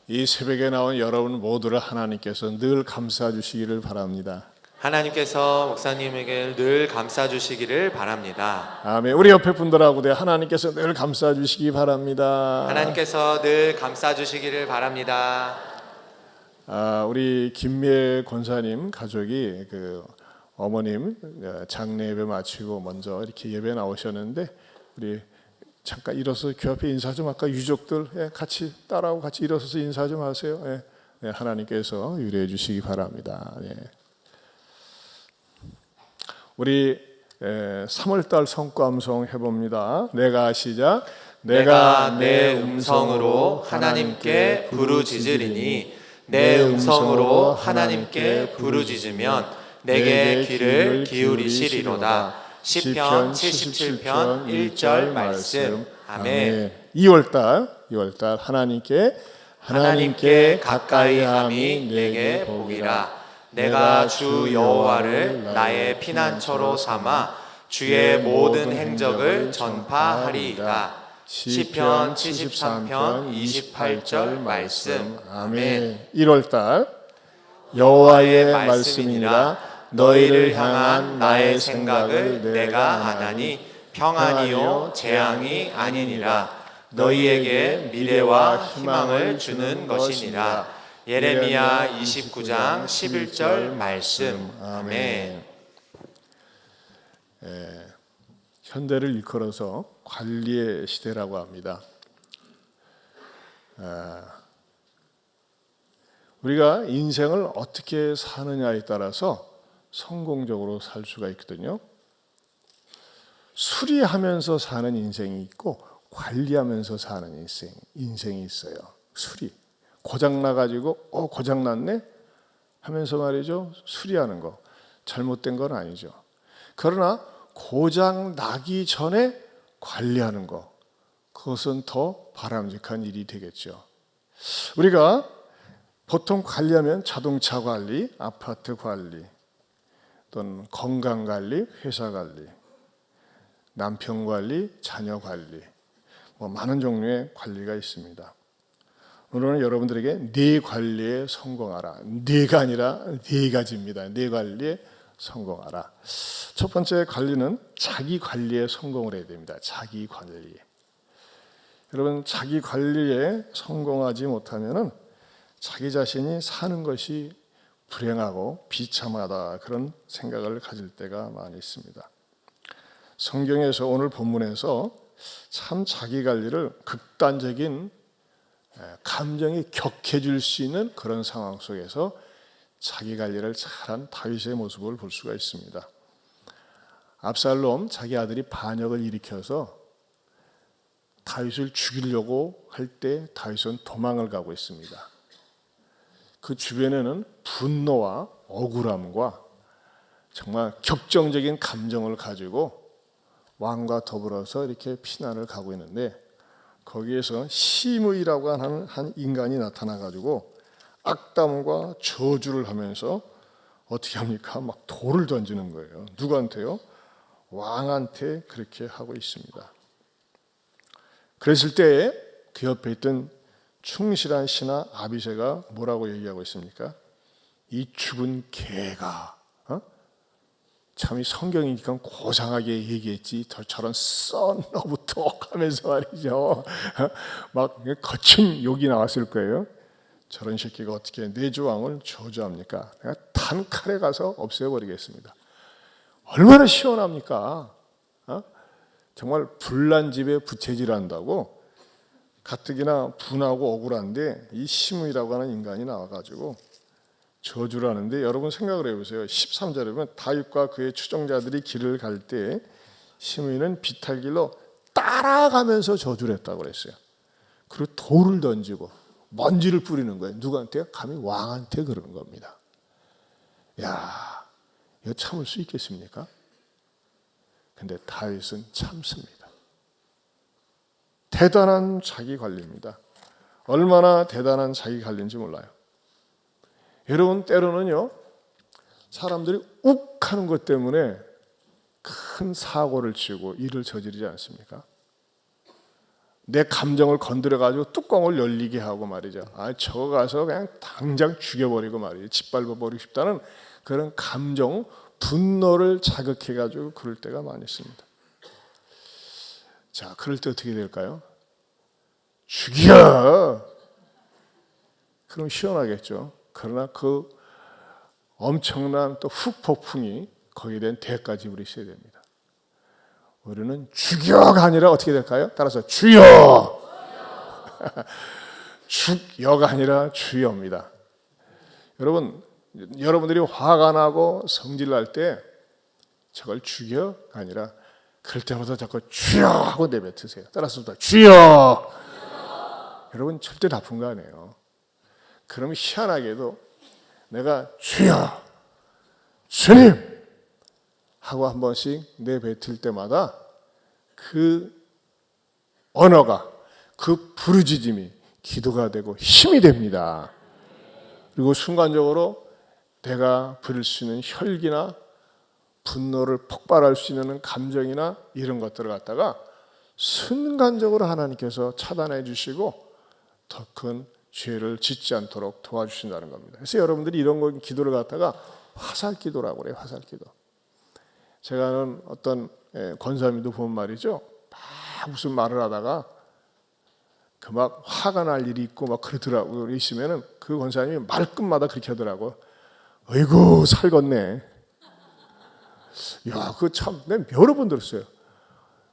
이 새벽에 나온 여러분 모두를 하나님께서 늘 감싸 주시기를 바랍니다. 하나님께서 목사님에게 늘 감싸 주시기를 바랍니다. 아멘. 우리 옆에 분들하고도 하나님께서 늘 감싸 주시기 바랍니다. 하나님께서 늘 감싸 주시기를 바랍니다. 우리 김미애 권사님 가족이 그 어머님 장례 예배 마치고 먼저 이렇게 예배 나오셨는데 우리 잠깐 일어서 교 앞에 인사 좀 할까? 유족들 같이 딸하고 같이 일어서서 인사 좀 하세요. 하나님께서 유래해 주시기 바랍니다. 우리 3월달 성과음성 해봅니다. 내가 시작. 내가 내 음성으로 하나님께 부르짖으리니 내 음성으로 하나님께 부르짖으면 내게 귀를 기울이시리로다. 시편 77편 1절 말씀. 아멘. 2월달 하나님께 가까이함이 내게 복이라. 내가 주 여호와를 나의 피난처로 삼아 주의 모든 행적을 전파하리이다. 시편 73편 28절 말씀. 아멘. 1월달 여호와의 말씀이니라. 너희를 향한 나의 생각을 내가 아나니 평안이요 재앙이 아니니라. 너희에게 미래와 희망을 주는 것이니라. 예레미야 29장 11절 말씀. 아멘. 현대를 일컬어서 관리의 시대라고 합니다. 우리가 인생을 어떻게 사느냐에 따라서 성공적으로 살 수가 있거든요. 수리하면서 사는 인생이 있고 관리하면서 사는 인생이 있어요. 수리. 고장나가지고 고장났네 하면서 말이죠. 수리하는 거. 잘못된 건 아니죠. 그러나 고장나기 전에 관리하는 거. 그것은 더 바람직한 일이 되겠죠. 우리가 보통 관리하면 자동차 관리, 아파트 관리, 또는 건강관리, 회사관리, 남편관리, 자녀관리, 많은 종류의 관리가 있습니다. 오늘은 여러분들에게 네 관리에 성공하라. 네가 아니라 네 가지입니다. 네 관리에 성공하라. 첫 번째 관리는 자기 관리에 성공을 해야 됩니다. 자기 관리. 여러분, 자기 관리에 성공하지 못하면은 자기 자신이 사는 것이 불행하고 비참하다 그런 생각을 가질 때가 많이 있습니다. 성경에서 오늘 본문에서 참 자기 관리를 극단적인 감정이 격해질 수 있는 그런 상황 속에서 자기 관리를 잘한 다윗의 모습을 볼 수가 있습니다. 압살롬 자기 아들이 반역을 일으켜서 다윗을 죽이려고 할 때 다윗은 도망을 가고 있습니다. 그 주변에는 분노와 억울함과 정말 격정적인 감정을 가지고 왕과 더불어서 이렇게 피난을 가고 있는데 거기에서 시므이라고 하는 한 인간이 나타나가지고 악담과 저주를 하면서 어떻게 합니까? 막 돌을 던지는 거예요. 누구한테요? 왕한테 그렇게 하고 있습니다. 그랬을 때 그 옆에 있던 충실한 신하 아비새가 뭐라고 얘기하고 있습니까? 이 죽은 개가 참 이 성경이니까 고상하게 얘기했지 저런 썬 오브 톡 하면서 말이죠. 막 거친 욕이 나왔을 거예요. 저런 새끼가 어떻게 내 조왕을 저주합니까? 내가 단칼에 가서 없애버리겠습니다. 얼마나 시원합니까? 정말 불난 집에 부채질한다고 가뜩이나 분하고 억울한데 이 시므이라고 하는 인간이 나와가지고 저주를 하는데 여러분 생각을 해보세요. 13절에 보면 다윗과 그의 추종자들이 길을 갈 때 시므이는 비탈길로 따라가면서 저주를 했다고 그랬어요. 그리고 돌을 던지고 먼지를 뿌리는 거예요. 누구한테요? 감히 왕한테 그러는 겁니다. 야, 이거 참을 수 있겠습니까? 근데 다윗은 참습니다. 대단한 자기 관리입니다. 얼마나 대단한 자기 관리인지 몰라요. 여러분 때로는요 사람들이 욱 하는 것 때문에 큰 사고를 치고 일을 저지르지 않습니까? 내 감정을 건드려가지고 뚜껑을 열리게 하고 말이죠. 저거 가서 그냥 당장 죽여버리고 말이죠. 짓밟아버리고 싶다는 그런 감정, 분노를 자극해가지고 그럴 때가 많이 있습니다. 자, 그럴 때 어떻게 될까요? 죽여! 그럼 시원하겠죠. 그러나 그 엄청난 또 훅폭풍이 거기에 대한 대가 지불이 있어야 됩니다. 우리는 죽여가 아니라 어떻게 될까요? 따라서 주여! 죽여가 아니라 주여입니다. 여러분, 여러분들이 화가 나고 성질 날 때 저걸 죽여가 아니라 그럴 때마다 자꾸 주여 하고 내뱉으세요. 따라서 주여! 여러분 절대 나쁜 거 아니에요. 그럼 희한하게도 내가 주여, 주님 하고 한 번씩 내뱉을 때마다 그 언어가, 그 부르짖음이 기도가 되고 힘이 됩니다. 그리고 순간적으로 내가 부릴 수 있는 혈기나 분노를 폭발할 수 있는 감정이나 이런 것들을 갖다가 순간적으로 하나님께서 차단해 주시고 더 큰 죄를 짓지 않도록 도와주신다는 겁니다. 그래서 여러분들이 이런 거 기도를 갖다가 화살기도라고 그래요. 화살기도. 제가 아는 어떤 권사님도 보면 말이죠. 막 무슨 말을 하다가 그 막 화가 날 일이 있고 막 그러더라고요. 있으면은 그 권사님이 말끝마다 그렇게 하더라고. 어이구 살겄네. 야, 그거 참 내가 여러 번 들었어요.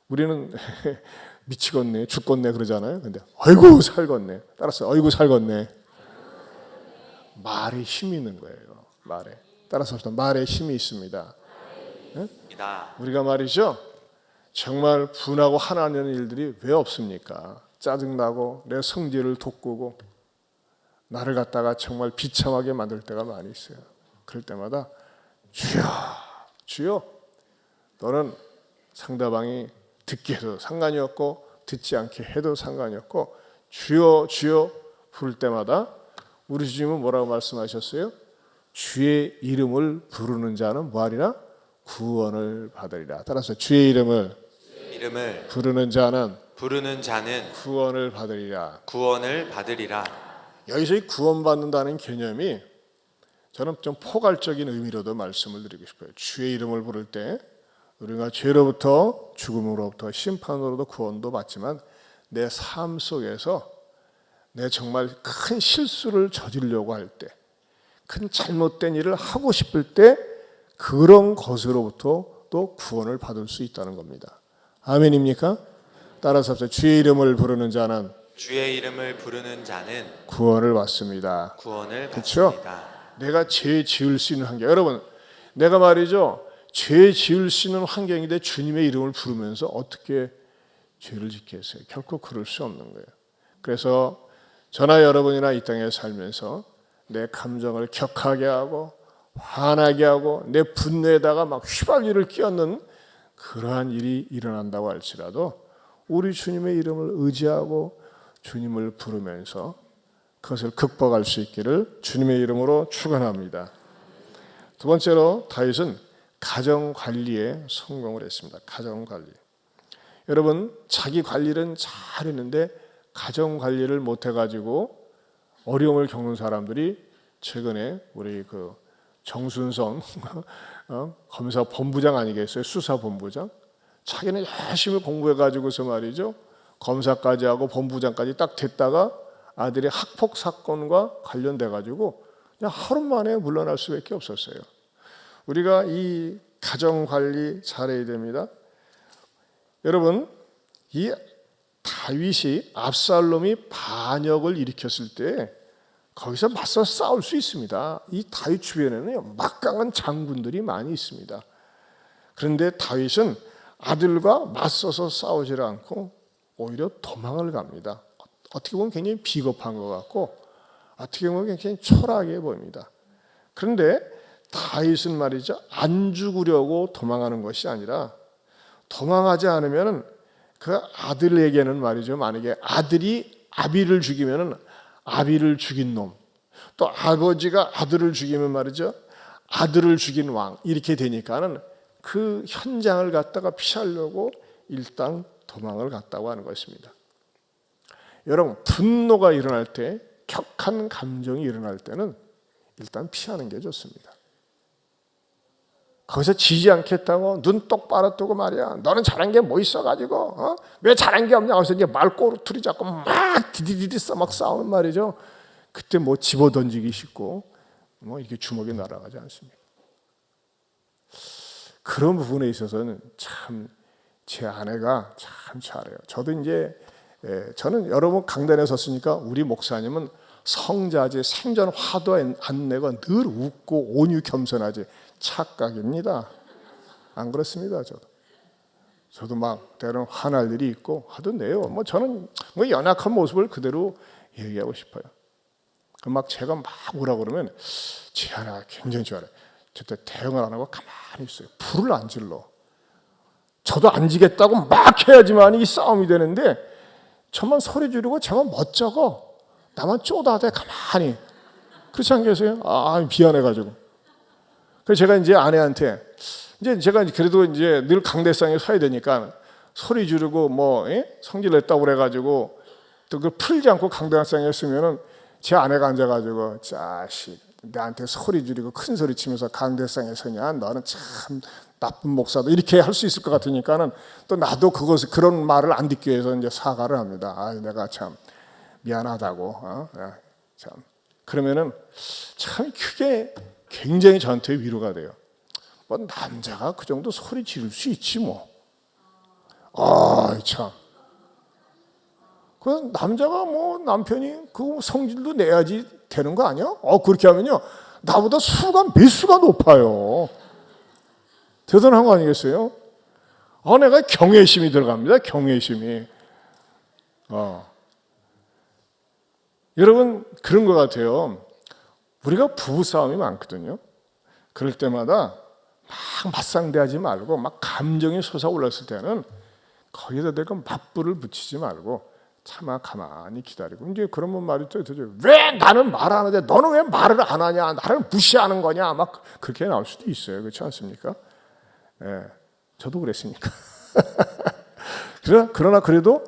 우리는 미치겠네, 죽겠네 그러잖아요. 근데 어이구 살겄네. 따라서 어이구 살겄네. 말에 힘이 있는 거예요. 말에. 따라서 말에 힘이 있습니다. 네? 우리가 말이죠. 정말 분하고 화나는 일들이 왜 없습니까? 짜증나고 내 성질을 돋구고 나를 갖다가 정말 비참하게 만들 때가 많이 있어요. 그럴 때마다 주여, 주여. 너는 상대방이 듣게 해도 상관이 없고 듣지 않게 해도 상관이 없고 주여, 주여 부를 때마다 우리 주님은 뭐라고 말씀하셨어요? 주의 이름을 부르는 자는 뭐하리라? 구원을 받으리라. 따라서 주의 이름을 부르는 자는 구원을 받으리라. 구원을 받으리라. 여기서 이 구원받는다는 개념이 저는 좀 포괄적인 의미로도 말씀을 드리고 싶어요. 주의 이름을 부를 때 우리가 죄로부터 죽음으로부터 심판으로도 구원도 받지만 내 삶 속에서 내 정말 큰 실수를 저지르려고 할 때, 큰 잘못된 일을 하고 싶을 때 그런 것으로부터 또 구원을 받을 수 있다는 겁니다. 아멘입니까? 따라서 합시다. 주의 이름을 부르는 자는 구원을 받습니다. 그렇죠? 내가 죄 지을 수 있는 환경. 여러분, 내가 말이죠. 죄 지을 수 있는 환경인데 주님의 이름을 부르면서 어떻게 죄를 짓겠어요? 결코 그럴 수 없는 거예요. 그래서 저나 여러분이나 이 땅에 살면서 내 감정을 격하게 하고 화나게 하고 내 분노에다가 막 휘발유를 끼얹는 그러한 일이 일어난다고 할지라도 우리 주님의 이름을 의지하고 주님을 부르면서 그것을 극복할 수 있기를 주님의 이름으로 축원합니다. 두 번째로 다윗은 가정관리에 성공을 했습니다. 가정관리. 여러분 자기 관리는 잘했는데 가정관리를 못해가지고 어려움을 겪는 사람들이 최근에 우리 그 정순성 검사 본부장 아니겠어요? 수사본부장. 자기는 열심히 공부해가지고서 말이죠. 검사까지 하고 본부장까지 딱 됐다가 아들의 학폭 사건과 관련돼가지고 그냥 하루 만에 물러날 수밖에 없었어요. 우리가 이 가정관리 잘해야 됩니다. 여러분, 이 다윗이 압살롬이 반역을 일으켰을 때 거기서 맞서 싸울 수 있습니다. 이 다윗 주변에는 막강한 장군들이 많이 있습니다. 그런데 다윗은 아들과 맞서서 싸우지 않고 오히려 도망을 갑니다. 어떻게 보면 굉장히 비겁한 것 같고 어떻게 보면 굉장히 초라하게 보입니다. 그런데 다윗은 말이죠. 안 죽으려고 도망하는 것이 아니라 도망하지 않으면 그 아들에게는 말이죠. 만약에 아들이 아비를 죽이면 아비를 죽인 놈, 또 아버지가 아들을 죽이면 말이죠. 아들을 죽인 왕 이렇게 되니까는 그 현장을 갖다가 피하려고 일단 도망을 갔다고 하는 것입니다. 여러분 분노가 일어날 때, 격한 감정이 일어날 때는 일단 피하는 게 좋습니다. 거기서 지지 않겠다고 눈 똑바로 뜨고 말이야, 너는 잘한 게 뭐 있어가지고 왜 잘한 게 없냐, 그래서 이제 말꼬투리 잡고 막 디디디디 막 싸우는 말이죠. 그때 뭐 집어던지기 쉽고 뭐 이게 주먹이 날아가지 않습니까? 그런 부분에 있어서는 참 제 아내가 참 잘해요. 저도 이제 저는 여러 번 강단에 섰으니까 우리 목사님은 성자지, 생전 화도 안 내고 늘 웃고 온유 겸손하지, 착각입니다. 안 그렇습니다. 저도 막 때로는 화날 일이 있고 화도 내요. 뭐 저는 뭐 연약한 모습을 그대로 얘기하고 싶어요. 막 제가 막 오라 그러면 제 아내가 굉장히 좋아해요. 저때 대응을 안 하고 가만히 있어요. 불을 안 질러. 저도 안 지겠다고 막 해야지만 이 싸움이 되는데, 저만 소리 지르고 저만 멋쩍어, 나만 쪼다대 가만히. 그렇지 않겠어요? 미안해가지고. 그래서 제가 이제 아내한테, 이제 제가 그래도 이제 늘 강대상에 서야 되니까 소리 지르고 뭐 성질 냈다고 그래가지고 또 그걸 풀지 않고 강대상에 서면은 제 아내가 앉아가지고, 자식, 나한테 소리 지르고 큰 소리 치면서 강대상에 서냐, 너는 참 나쁜 목사도, 이렇게 할 수 있을 것 같으니까는 또 나도 그런 말을 안 듣기 위해서 이제 사과를 합니다. 내가 참 미안하다고. 참 그러면은 참 그게 굉장히 저한테 위로가 돼요. 뭐 남자가 그 정도 소리 지를 수 있지 뭐. 참. 그 남자가 뭐 남편이 그 성질도 내야지 되는 거 아니야? 그렇게 하면요 나보다 수가 몇 수가 높아요. 대단한 거 아니겠어요? 내가 경외심이 들어갑니다. 경외심이. 여러분 그런 것 같아요. 우리가 부부싸움이 많거든요. 그럴 때마다 막 맞상대하지 말고, 막 감정이 솟아올랐을 때는 거기다 대고 맞불을 붙이지 말고 차마 가만히 기다리고, 이제 그런 분 말이 또 되죠. 왜 나는 말 안 하는데 너는 왜 말을 안 하냐, 나를 무시하는 거냐, 막 그렇게 나올 수도 있어요. 그렇지 않습니까? 저도 그랬으니까. 그러나 그래도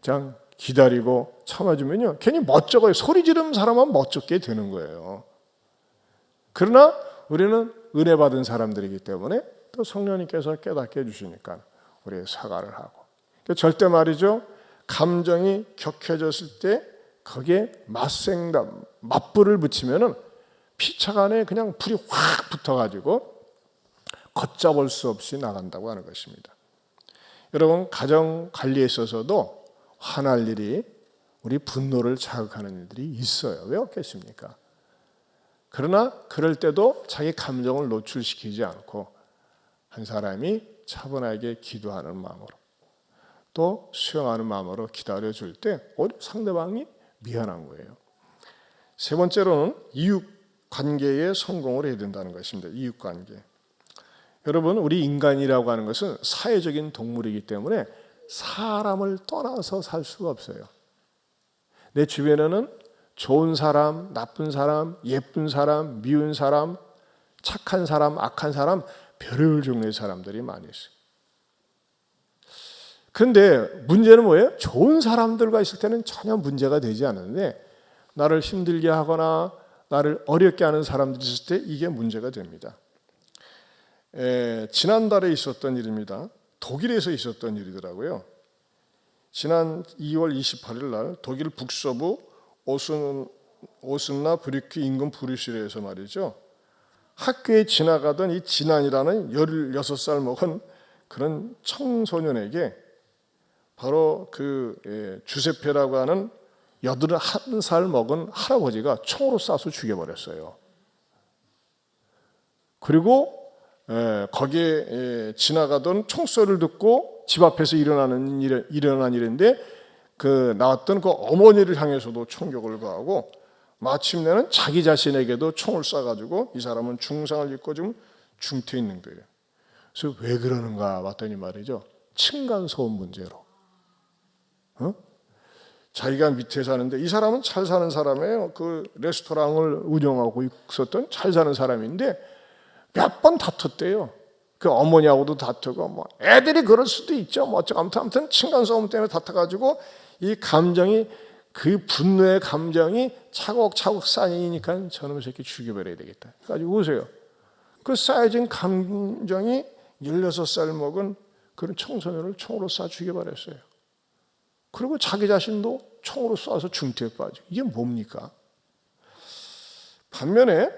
그냥 기다리고 참아주면요 괜히 멋쩍어요. 소리 지르는 사람은 멋쩍게 되는 거예요. 그러나 우리는 은혜 받은 사람들이기 때문에 또 성령님께서 깨닫게 해주시니까 우리 사과를 하고, 절대 말이죠 감정이 격해졌을 때 거기에 맞생담, 맞불을 붙이면은 피차가 안에 그냥 불이 확 붙어가지고 걷잡을 수 없이 나간다고 하는 것입니다. 여러분 가정 관리에 있어서도 화날 일이, 우리 분노를 자극하는 일들이 있어요. 왜 없겠습니까? 그러나 그럴 때도 자기 감정을 노출시키지 않고 한 사람이 차분하게 기도하는 마음으로, 또 수용하는 마음으로 기다려줄 때 오히려 상대방이 미안한 거예요. 세 번째로는 이웃관계의 성공을 해야 된다는 것입니다. 이웃관계. 여러분 우리 인간이라고 하는 것은 사회적인 동물이기 때문에 사람을 떠나서 살 수가 없어요. 내 주변에는 좋은 사람, 나쁜 사람, 예쁜 사람, 미운 사람, 착한 사람, 악한 사람, 별의별 종류의 사람들이 많이 있어요. 그런데 문제는 뭐예요? 좋은 사람들과 있을 때는 전혀 문제가 되지 않는데, 나를 힘들게 하거나 나를 어렵게 하는 사람들이 있을 때 이게 문제가 됩니다. 지난달에 있었던 일입니다. 독일에서 있었던 일이더라고요. 지난 2월 28일 날 독일 북서부 오스나 브리크 인근 브뤼셀에서 말이죠. 학교에 지나가던 이 진안이라는 16살 먹은 그런 청소년에게 바로 그 주세페라고 하는 81살 먹은 할아버지가 총으로 쏴서 죽여버렸어요. 그리고 거기에 지나가던 총소리를 듣고 집 앞에서 일어난 일인데, 그 나왔던 그 어머니를 향해서도 총격을 가하고 마침내는 자기 자신에게도 총을 쏴가지고 이 사람은 중상을 입고 지금 중태에 있는 거예요. 그래서 왜 그러는가 봤더니 말이죠, 층간소음 문제로. 자기가 밑에 사는데, 이 사람은 잘 사는 사람이에요. 그 레스토랑을 운영하고 있었던 잘 사는 사람인데 몇 번 다퉜대요. 그 어머니하고도 다투고, 뭐 애들이 그럴 수도 있죠. 뭐 아무튼 층간소음 때문에 다퉈가지고 이 감정이 그 분노의 감정이 차곡차곡 쌓이니까 저놈의 새끼 죽여버려야 되겠다. 가지고 보세요. 그 쌓여진 감정이 16살 먹은 그런 청소년을 총으로 쏴 죽여버렸어요. 그리고 자기 자신도 총으로 쏴서 중태에 빠지고. 이게 뭡니까? 반면에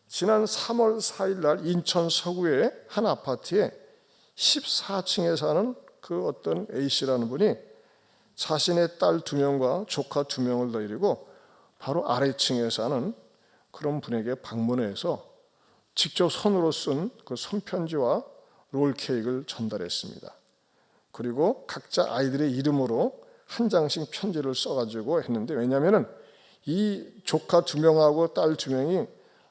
지난 3월 4일 날 인천 서구의 한 아파트에 14층에 사는 그 어떤 A씨라는 분이 자신의 딸 2명과 조카 2명을 데리고 바로 아래층에 사는 그런 분에게 방문해서 직접 손으로 쓴 그 손편지와 롤케이크를 전달했습니다. 그리고 각자 아이들의 이름으로 한 장씩 편지를 써가지고 했는데, 왜냐하면 이 조카 2명하고 딸 2명이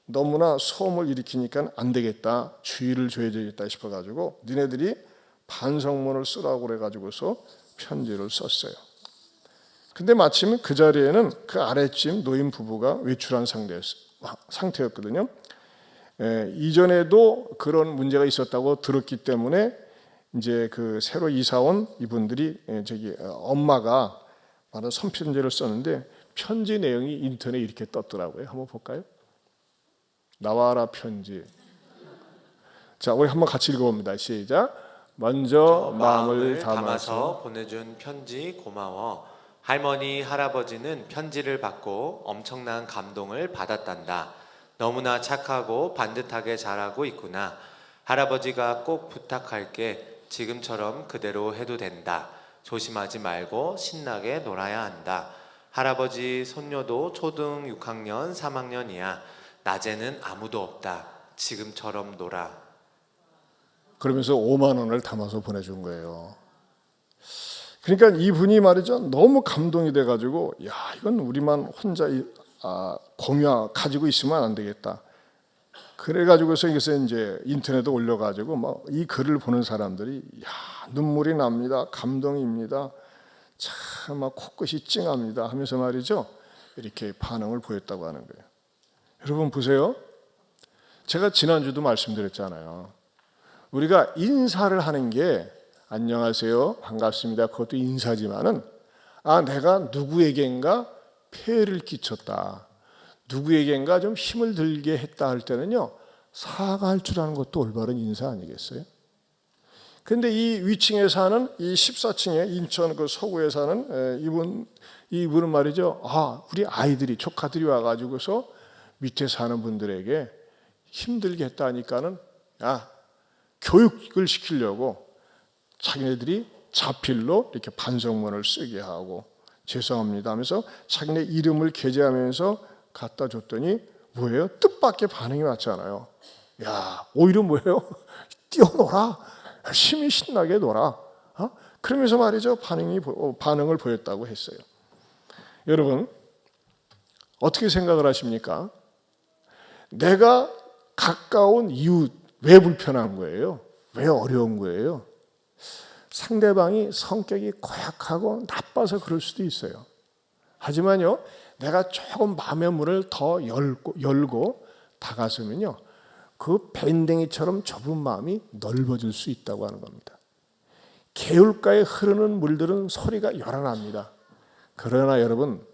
너무나 소음을 일으키니까 안 되겠다, 주의를 줘야 되겠다 싶어가지고 니네들이 반성문을 쓰라고 그래가지고서 편지를 썼어요. 근데 마침 그 자리에는 그 아랫집 노인 부부가 외출한 상태였거든요. 이전에도 그런 문제가 있었다고 들었기 때문에 이제 그 새로 이사 온 이분들이 엄마가 바로 손편지를 썼는데, 편지 내용이 인터넷에 이렇게 떴더라고요. 한번 볼까요? 나와라 편지. 자, 우리 한번 같이 읽어봅니다. 시작. 먼저 마음을 담아서 보내준 편지 고마워. 할머니, 할아버지는 편지를 받고 엄청난 감동을 받았단다. 너무나 착하고 반듯하게 잘하고 있구나. 할아버지가 꼭 부탁할게. 지금처럼 그대로 해도 된다. 조심하지 말고 신나게 놀아야 한다. 할아버지 손녀도 초등 6학년, 3학년이야. 낮에는 아무도 없다. 지금처럼 놀아. 그러면서 5만 원을 담아서 보내준 거예요. 그러니까 이분이 말이죠, 너무 감동이 돼가지고, 야, 이건 우리만 혼자 가지고 있으면 안 되겠다. 그래가지고서 이것을 이제 인터넷에 올려가지고 막 이 글을 보는 사람들이, 야, 눈물이 납니다, 감동입니다, 참 막 코끝이 찡합니다 하면서 말이죠, 이렇게 반응을 보였다고 하는 거예요. 여러분 보세요. 제가 지난주도 말씀드렸잖아요. 우리가 인사를 하는 게 안녕하세요, 반갑습니다, 그것도 인사지만은 내가 누구에겐가 폐해를 끼쳤다, 누구에겐가 좀 힘을 들게 했다 할 때는요, 사과할 줄 아는 것도 올바른 인사 아니겠어요? 그런데 이 위층에 사는 이 14층에 인천 그 서구에 사는 이분은 말이죠, 우리 아이들이 조카들이 와가지고서 밑에 사는 분들에게 힘들게 했다 하니까는 교육을 시키려고 자기네들이 자필로 이렇게 반성문을 쓰게 하고 죄송합니다 하면서 자기네 이름을 게재하면서 갖다 줬더니 뭐예요? 뜻밖의 반응이 왔잖아요. 야, 오히려 뭐예요? 뛰어놀아, 열심히 신나게 놀아. 그러면서 말이죠, 반응을 보였다고 했어요. 여러분 어떻게 생각을 하십니까? 내가 가까운 이웃 왜 불편한 거예요? 왜 어려운 거예요? 상대방이 성격이 고약하고 나빠서 그럴 수도 있어요. 하지만요, 내가 조금 마음의 문을 더 열고 다가서면요, 그 밴댕이처럼 좁은 마음이 넓어질 수 있다고 하는 겁니다. 개울가에 흐르는 물들은 소리가 요란합니다. 그러나 여러분,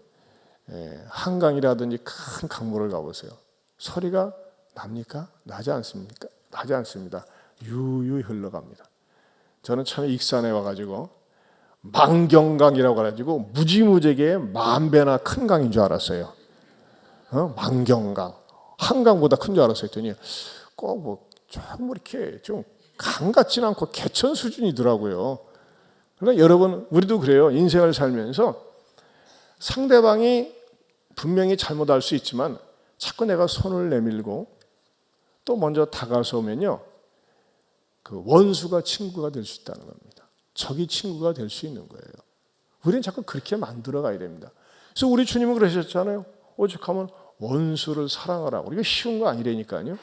한강이라든지 큰 강물을 가보세요. 소리가 납니까? 나지 않습니까? 나지 않습니다. 유유히 흘러갑니다. 저는 참 익산에 와가지고 만경강이라고 해가지고 무지무지하게 10,000배나 큰 강인 줄 알았어요. 만경강, 한강보다 큰 줄 알았어요. 했더니 꼭 조금 이렇게 좀 강 같지는 않고 개천 수준이더라고요. 그러나 여러분, 우리도 그래요. 인생을 살면서 상대방이 분명히 잘못할 수 있지만 자꾸 내가 손을 내밀고 또 먼저 다가서면요, 그 원수가 친구가 될 수 있다는 겁니다. 적이 친구가 될 수 있는 거예요. 우리는 자꾸 그렇게 만들어 가야 됩니다. 그래서 우리 주님은 그러셨잖아요. 오죽하면 원수를 사랑하라고. 이거 쉬운 거 아니라니까요.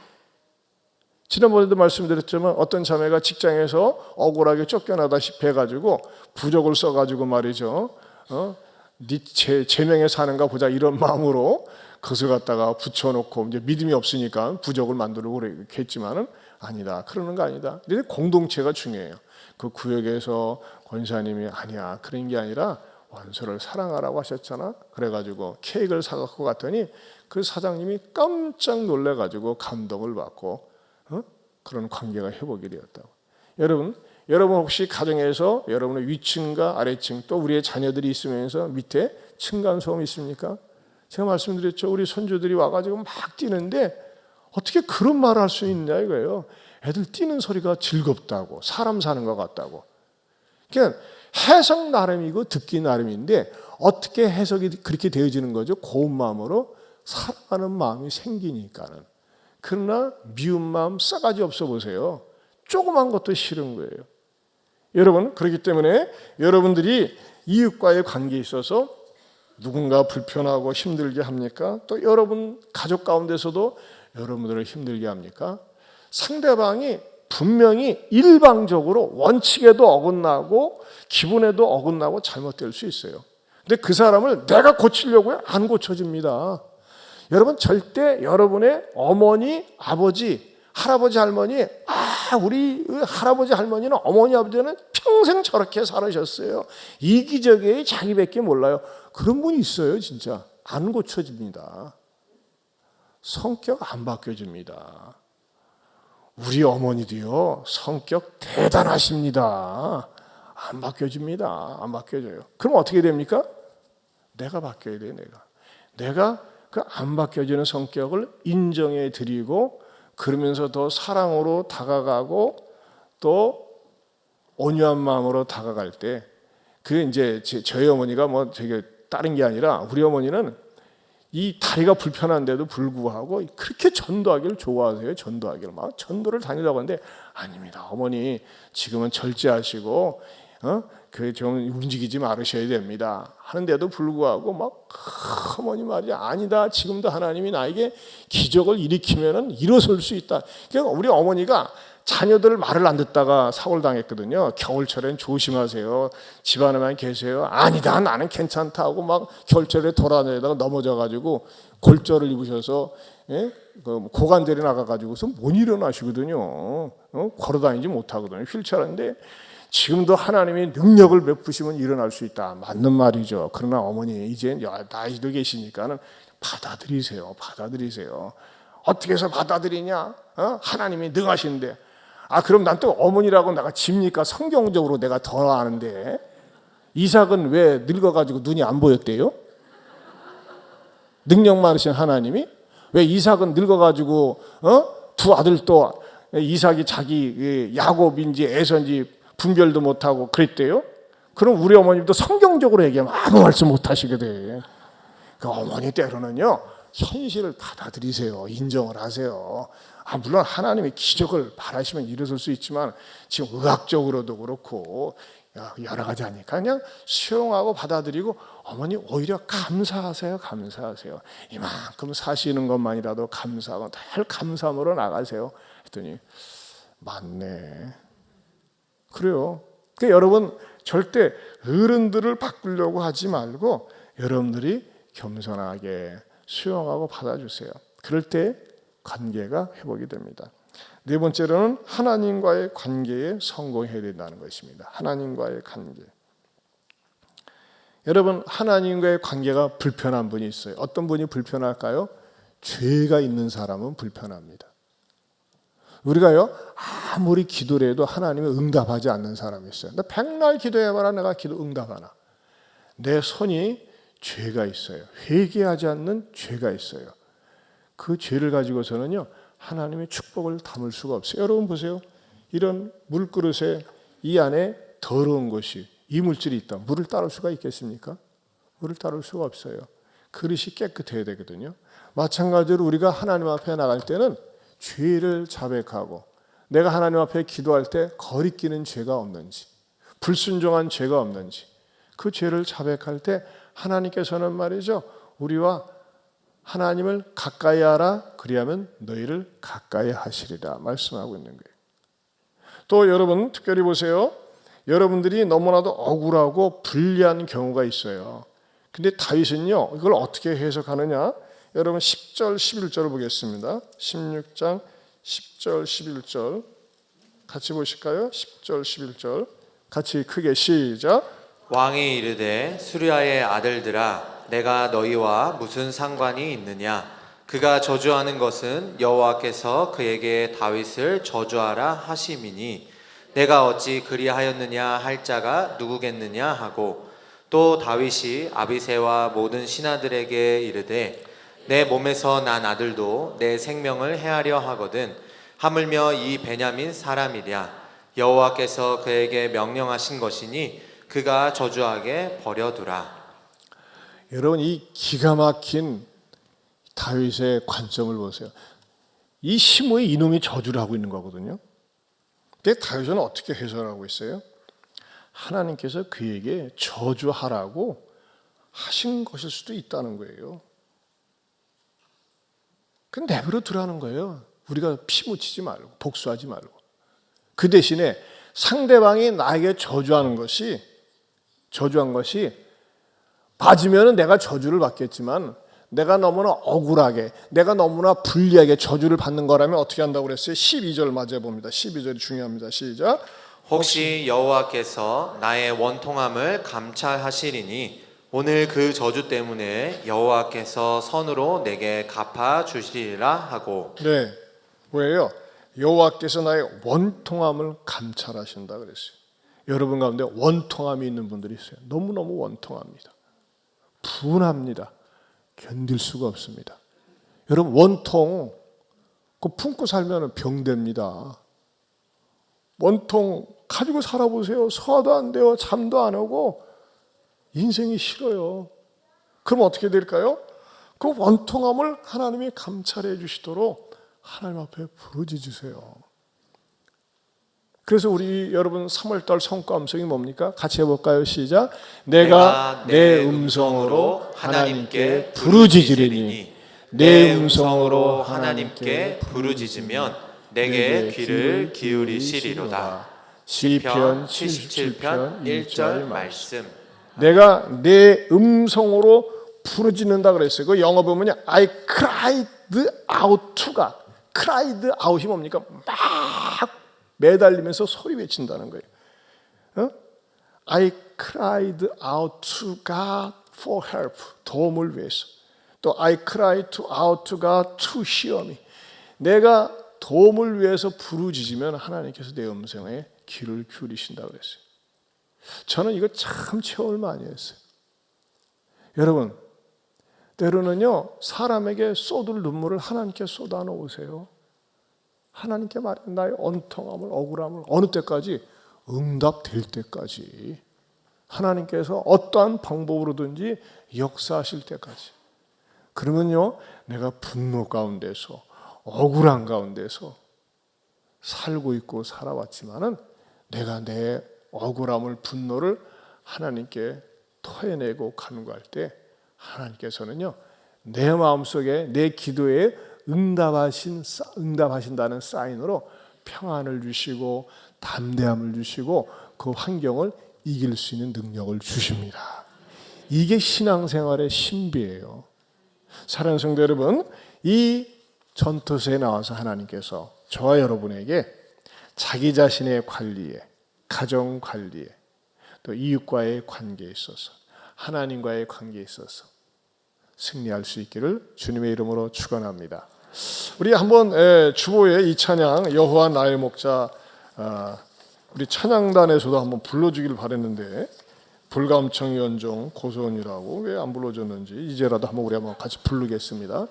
지난번에도 말씀드렸지만 어떤 자매가 직장에서 억울하게 쫓겨나다시피 해가지고 부적을 써가지고 말이죠, 네 제명에 사는가 보자 이런 마음으로 그것을 갖다가 붙여놓고 이제 믿음이 없으니까 부적을 만들고 그렇게 했지만은 아니다, 그러는 거 아니다. 근데 공동체가 중요해요. 그 구역에서 권사님이 아니야, 그런 게 아니라 원수를 사랑하라고 하셨잖아. 그래가지고 케이크를 사갖고 갔더니 그 사장님이 깜짝 놀래가지고 감동을 받고 그런 관계가 회복이 되었다고. 여러분 혹시 가정에서 여러분의 위층과 아래층 또 우리의 자녀들이 있으면서 밑에 층간소음이 있습니까? 제가 말씀드렸죠. 우리 손주들이 와가지고 막 뛰는데 어떻게 그런 말을 할 수 있냐 이거예요. 애들 뛰는 소리가 즐겁다고, 사람 사는 것 같다고. 그러니까 해석 나름이고 듣기 나름인데 어떻게 해석이 그렇게 되어지는 거죠? 고운 마음으로 사랑하는 마음이 생기니까는. 그러나 미운 마음 싸가지 없어 보세요. 조그만 것도 싫은 거예요. 여러분, 그렇기 때문에 여러분들이 이웃과의 관계에 있어서 누군가 불편하고 힘들게 합니까? 또 여러분 가족 가운데서도 여러분들을 힘들게 합니까? 상대방이 분명히 일방적으로 원칙에도 어긋나고 기분에도 어긋나고 잘못될 수 있어요. 근데 그 사람을 내가 고치려고요? 안 고쳐집니다. 여러분 절대 여러분의 어머니, 아버지, 할아버지, 할머니, 우리 할아버지, 할머니는 어머니, 아버지는 평생 저렇게 살으셨어요. 이기적이에요. 자기밖에 몰라요. 그런 분이 있어요. 진짜 안 고쳐집니다. 성격 안 바뀌어집니다. 우리 어머니도요, 성격 대단하십니다. 안 바뀌어집니다. 안 바뀌어져요. 그럼 어떻게 됩니까? 내가 바뀌어야 돼요. 내가 그 안 바뀌어지는 성격을 인정해 드리고 그러면서 더 사랑으로 다가가고 또 온유한 마음으로 다가갈 때 그 이제 저희 어머니가 뭐 되게 다른 게 아니라 우리 어머니는 이 다리가 불편한데도 불구하고 그렇게 전도하기를 좋아하세요. 전도하기를 막 전도를 다니려고 하는데 아닙니다. 어머니 지금은 절제하시고 그 좀 움직이지 말으셔야 됩니다. 하는데도 불구하고 막 어머니 말이 아니다. 지금도 하나님이 나에게 기적을 일으키면은 일어설 수 있다. 그러니까 우리 어머니가 자녀들 말을 안 듣다가 사고를 당했거든요. 겨울철엔 조심하세요. 집안에만 계세요. 아니다. 나는 괜찮다 하고 막 겨울철에 돌아다니다가 넘어져가지고 골절을 입으셔서 고관절이 나가가지고서 못 일어나시거든요. 걸어다니지 못하거든요. 휠체어인데 지금도 하나님이 능력을 베푸시면 일어날 수 있다. 맞는 말이죠. 그러나 어머니 이제 나이도 계시니까는 받아들이세요. 어떻게 해서 받아들이냐? 하나님이 능하신데. 그럼 난 또 어머니라고 내가 집니까? 성경적으로 내가 더 아는데. 이삭은 왜 늙어가지고 눈이 안 보였대요? 능력 많으신 하나님이? 왜 이삭은 늙어가지고 두 아들도 이삭이 자기 야곱인지 에서인지 분별도 못하고 그랬대요? 그럼 우리 어머님도 성경적으로 얘기하면 아무 말씀 못하시게 돼. 그 어머니 때로는요 현실을 받아들이세요. 인정을 하세요. 물론 하나님의 기적을 바라시면 일어설 수 있지만 지금 의학적으로도 그렇고 여러 가지 하니까 그냥 수용하고 받아들이고 어머니 오히려 감사하세요. 이만큼 사시는 것만이라도 감사하고 늘 감사함으로 나가세요. 했더니 맞네. 그래요. 그러니까 여러분 절대 어른들을 바꾸려고 하지 말고 여러분들이 겸손하게 수용하고 받아주세요. 그럴 때 관계가 회복이 됩니다. 네 번째로는 하나님과의 관계에 성공해야 된다는 것입니다. 하나님과의 관계. 여러분 하나님과의 관계가 불편한 분이 있어요. 어떤 분이 불편할까요? 죄가 있는 사람은 불편합니다. 우리가요 아무리 기도를 해도 하나님이 응답하지 않는 사람이 있어요. 나 백날 기도해봐라 내가 기도 응답하나. 내 손이 죄가 있어요. 회개하지 않는 죄가 있어요. 그 죄를 가지고서는요 하나님의 축복을 담을 수가 없어요. 여러분 보세요. 이런 물그릇에 이 안에 더러운 것이 이물질이 있다. 물을 따를 수가 있겠습니까? 물을 따를 수가 없어요. 그릇이 깨끗해야 되거든요. 마찬가지로 우리가 하나님 앞에 나갈 때는 죄를 자백하고 내가 하나님 앞에 기도할 때 거리끼는 죄가 없는지 불순종한 죄가 없는지 그 죄를 자백할 때 하나님께서는 말이죠 우리와 하나님을 가까이 하라 그리하면 너희를 가까이 하시리라 말씀하고 있는 거예요. 또 여러분 특별히 보세요. 여러분들이 너무나도 억울하고 불리한 경우가 있어요. 근데 다윗은요 이걸 어떻게 해석하느냐. 여러분 10절 11절을 보겠습니다. 16장 10절 11절 같이 보실까요? 10절 11절 같이 크게 시작. 왕이 이르되 수리아의 아들들아 내가 너희와 무슨 상관이 있느냐 그가 저주하는 것은 여호와께서 그에게 다윗을 저주하라 하심이니 내가 어찌 그리하였느냐 할 자가 누구겠느냐 하고 또 다윗이 아비새와 모든 신하들에게 이르되 내 몸에서 난 아들도 내 생명을 해하려 하거든 하물며 이 베냐민 사람이랴 여호와께서 그에게 명령하신 것이니 그가 저주하게 버려두라. 여러분 이 기가 막힌 다윗의 관점을 보세요. 이 시므이 이놈이 저주를 하고 있는 거거든요. 근데 다윗은 어떻게 해석하고 있어요? 하나님께서 그에게 저주하라고 하신 것일 수도 있다는 거예요. 그건 내버려 두라는 거예요. 우리가 피 묻히지 말고 복수하지 말고. 그 대신에 상대방이 나에게 저주한 것이 맞으면 내가 저주를 받겠지만 내가 너무나 억울하게 내가 너무나 불리하게 저주를 받는 거라면 어떻게 한다고 그랬어요? 12절 맞아 봅니다. 12절이 중요합니다. 시작. 혹시 여호와께서 나의 원통함을 감찰하시리니 오늘 그 저주 때문에 여호와께서 선으로 내게 갚아 주시리라 하고. 네, 뭐예요? 여호와께서 나의 원통함을 감찰하신다 그랬어요. 여러분 가운데 원통함이 있는 분들이 있어요. 너무너무 원통합니다. 분합니다. 견딜 수가 없습니다. 여러분 원통 그 품고 살면 병됩니다. 원통 가지고 살아보세요. 소화도 안 돼요. 잠도 안 오고 인생이 싫어요. 그럼 어떻게 될까요? 그 원통함을 하나님이 감찰해 주시도록 하나님 앞에 부르짖으세요. 그래서 우리 여러분 3월달 성과음성이 뭡니까? 같이 해볼까요? 시작. 내가 내 음성으로 하나님께 부르짖으리니 내 음성으로 하나님께 부르짖으면 내게 귀를 기울이시리로다. 시편 77편 1절 말씀. 내가 내 음성으로 부르짖는다 그랬어요. 그 영어 보면요, I cried out to God. cried out이 뭡니까? 막 매달리면서 소리 외친다는 거예요. I cried out to God for help. 도움을 위해서. 또 I cried out to God to hear me. 내가 도움을 위해서 부르짖으면 하나님께서 내 음성에 귀를 기울이신다고 그랬어요. 저는 이거 참 체험을 많이 했어요. 여러분, 때로는요, 사람에게 쏟을 눈물을 하나님께 쏟아 놓으세요. 하나님께 말해 나의 원통함을, 억울함을 어느 때까지? 응답될 때까지. 하나님께서 어떠한 방법으로든지 역사하실 때까지. 그러면요, 내가 분노 가운데서, 억울한 가운데서 살고 있고 살아왔지만은 내가 내 억울함을, 분노를 하나님께 토해내고 간구할 때 하나님께서는요, 내 마음속에 내 기도에 응답하신다는 사인으로 평안을 주시고 담대함을 주시고 그 환경을 이길 수 있는 능력을 주십니다. 이게 신앙생활의 신비예요. 사랑하는 성도 여러분, 이 전투서에 나와서 하나님께서 저와 여러분에게 자기 자신의 관리에, 가정 관리에, 또 이웃과의 관계에 있어서, 하나님과의 관계에 있어서 승리할 수 있기를 주님의 이름으로 축원합니다. 우리 한번 주보에 이 찬양 여호와 나의 목자, 우리 찬양단에서도 한번 불러주길 바랬는데 불감청 연종 고소원이라고 왜 안 불러줬는지 이제라도 한번 우리 한번 같이 부르겠습니다.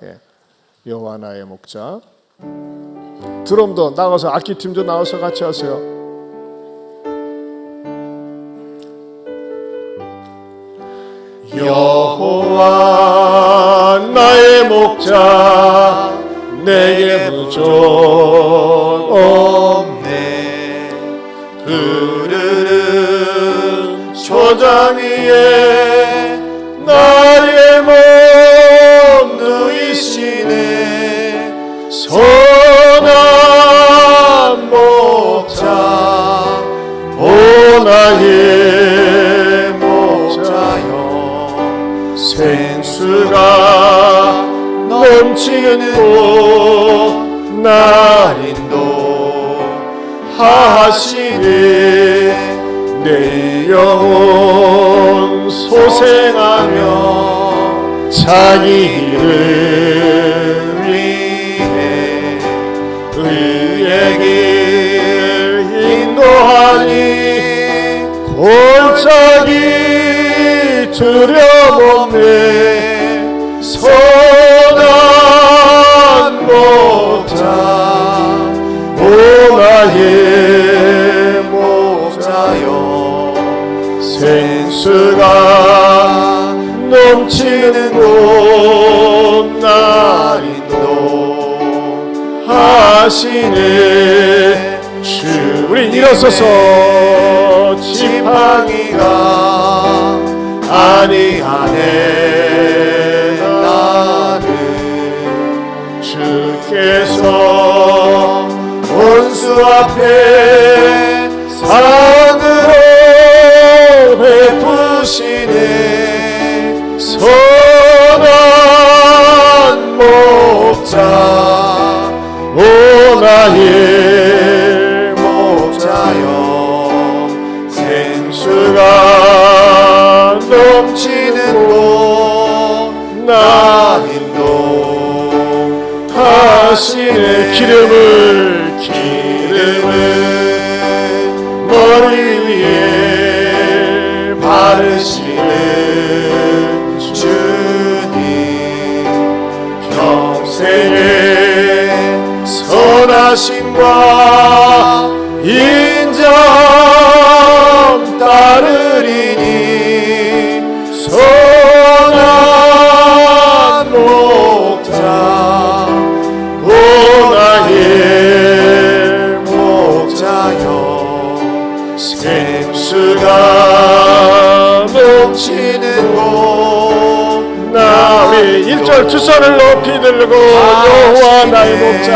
여호와 나의 목자. 드럼도 나가서 악기팀도 나와서 같이 하세요. 여호와 나의 목자 내게 부족 없네. 흐르는 초장 위에 나의 몸 누이시네. 선한 목자 오 나의 목자여 생수가 넘치는 곳 날 인도하시네. 내 영혼 소생하며 자기 이름 위해 의의 길 인도하니 골짜기 두려움없네 선한 목자 오 나의 목자여 생수가 넘치는 곳 날 인도하시네 주 우리 일어서서 지팡이가 아니하네 나를 주께서 원수 앞에 상으로 베푸시네 선한 목자 오 나의 목자여 생수가 넘치는 곳 나 인도하시네 기름을 머리 위에 바르시는 주님 평생의 선하심과 인정 따르리니 선한 목자 오 나의 목자여 생수가 넘치는 곳 나 우리 1절 두 손을 높이 들고 여호와 나의 목자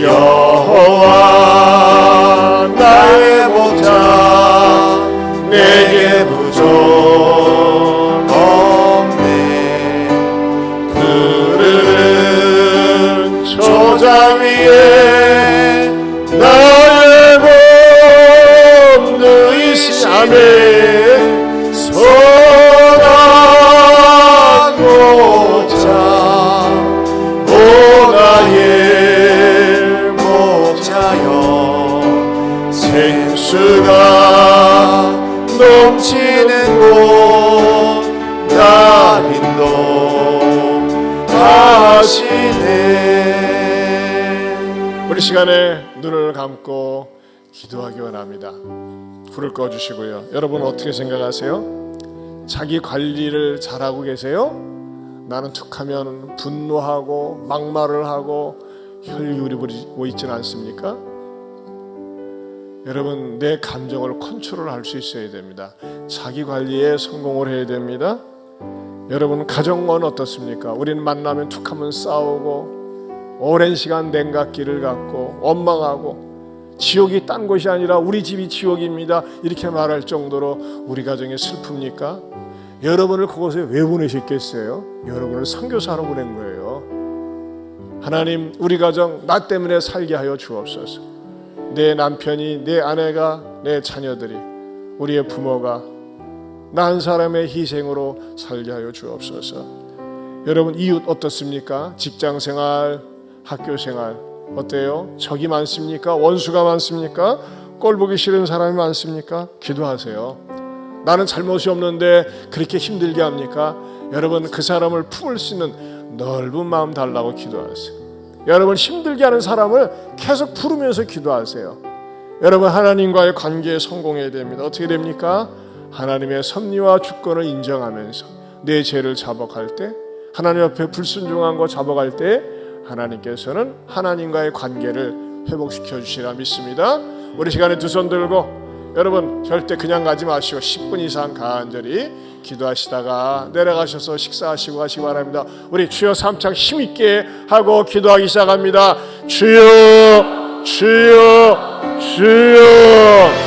여호와 나의 목자 내게 부족 없네 푸른 초장 위에 나의 몸 누이시네 선한 목자 오 나의 목자여 생수가 넘치는 곳 날 인도하시네 우리 시간에 눈을 감고 기도하기 원합니다. 불을 꺼주시고요. 여러분 어떻게 생각하세요? 자기 관리를 잘하고 계세요? 나는 툭하면 분노하고 막말을 하고 혈기울이 부리고 있지는 않습니까? 여러분 내 감정을 컨트롤할 수 있어야 됩니다. 자기 관리에 성공을 해야 됩니다. 여러분 가정은 어떻습니까? 우리는 만나면 툭하면 싸우고 오랜 시간 냉각기를 갖고 원망하고 지옥이 딴 곳이 아니라 우리 집이 지옥입니다 이렇게 말할 정도로 우리 가정이 슬픕니까? 여러분을 그곳에 왜 보내셨겠어요? 여러분을 선교사로 보낸 거예요. 하나님 우리 가정 나 때문에 살게 하여 주옵소서. 내 남편이 내 아내가 내 자녀들이 우리의 부모가 나 한 사람의 희생으로 살게 하여 주옵소서. 여러분 이웃 어떻습니까? 직장생활 학교생활 어때요? 적이 많습니까? 원수가 많습니까? 꼴 보기 싫은 사람이 많습니까? 기도하세요. 나는 잘못이 없는데 그렇게 힘들게 합니까? 여러분 그 사람을 품을 수 있는 넓은 마음 달라고 기도하세요. 여러분 힘들게 하는 사람을 계속 부르면서 기도하세요. 여러분 하나님과의 관계에 성공해야 됩니다. 어떻게 됩니까? 하나님의 섭리와 주권을 인정하면서 내 죄를 자복할 때 하나님 앞에 불순종한 거 자복할 때 하나님께서는 하나님과의 관계를 회복시켜 주시라 믿습니다. 우리 시간에 두 손 들고 여러분 절대 그냥 가지 마시고 10분 이상 간절히 기도하시다가 내려가셔서 식사하시고 가시기 바랍니다. 우리 주여 삼창 힘있게 하고 기도하기 시작합니다. 주여 주여 주여